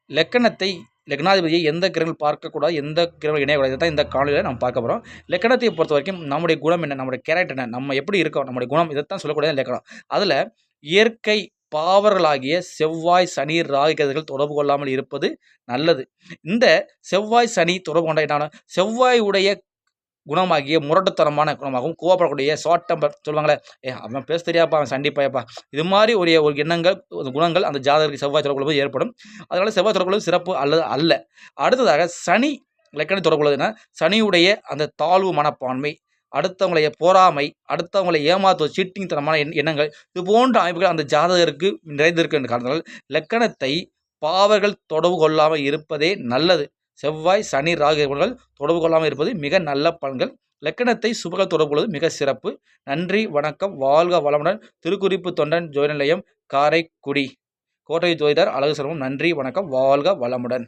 லக்கணத்தை லக்னாதிபதியை எந்த கிரகங்கள் பார்க்கக்கூடாது, எந்த கிரகங்கள் இணையக்கூடாது, இதை தான் இந்த காணொலியில் நம்ம பார்க்க போகிறோம். லக்கணத்தை பொறுத்த வரைக்கும் நம்முடைய குணம் என்ன, நம்முடைய கேரக்டர் என்ன, நம்ம எப்படி இருக்கோம், நம்முடைய குணம், இதைத்தான் சொல்லக்கூடியது லக்கணம். அதில் இயற்கை பாவர்களாகிய செவ்வாய், சனி, ராகு, கேதுகள் தொடர்பு கொள்ளாமல் இருப்பது நல்லது. இந்த செவ்வாய், சனி தொடர்பு கொண்ட என்னான செவ்வாய் உடைய குணமாகிய முரட்டுத்தனமான குணமாகவும், கோவப்படக்கூடிய ஷார்ட் டெம்பர் சொல்லுவாங்களே, அவன் பேச தெரியாப்பா, அவன் சண்டிப்பாயப்பா, இது மாதிரி ஒரு எண்ணங்கள், குணங்கள் அந்த ஜாதகருக்கு செவ்வாய் தொடர்பு கொள்வது ஏற்படும். அதனால செவ்வாய் தொடர்பு கொள்வது சிறப்பு அல்ல. அடுத்ததாக சனி லக்கணை தொடர்பு கொள்வதுன்னா, சனியுடைய அந்த தாழ்வு மனப்பான்மை, அடுத்தவங்களைய பொறாமை, அவங்களை ஏமாற்றுவது, சீட்டிங் தனமான எண்ணங்கள், இது போன்ற அமைப்புகள் அந்த ஜாதகருக்கு நிறைந்திருக்கு என்ற காரணத்தால் லக்கணத்தை பாவர்கள் தொடர்பு கொள்ளாமல் இருப்பதே நல்லது. செவ்வாய், சனி, ராகு தொடர்பு கொள்ளாமல் இருப்பது மிக நல்ல பலன்கள். லக்கணத்தை சுபர்கள் தொடர்பு கொள்வது மிக சிறப்பு. நன்றி, வணக்கம், வாழ்க வளமுடன். திருக்குறிப்பு தொண்டன் ஜோதி நிலையம், காரைக்குடி, கோட்டை ஜோதிடர் அழகு செல்வம். நன்றி, வணக்கம், வாழ்க வளமுடன்.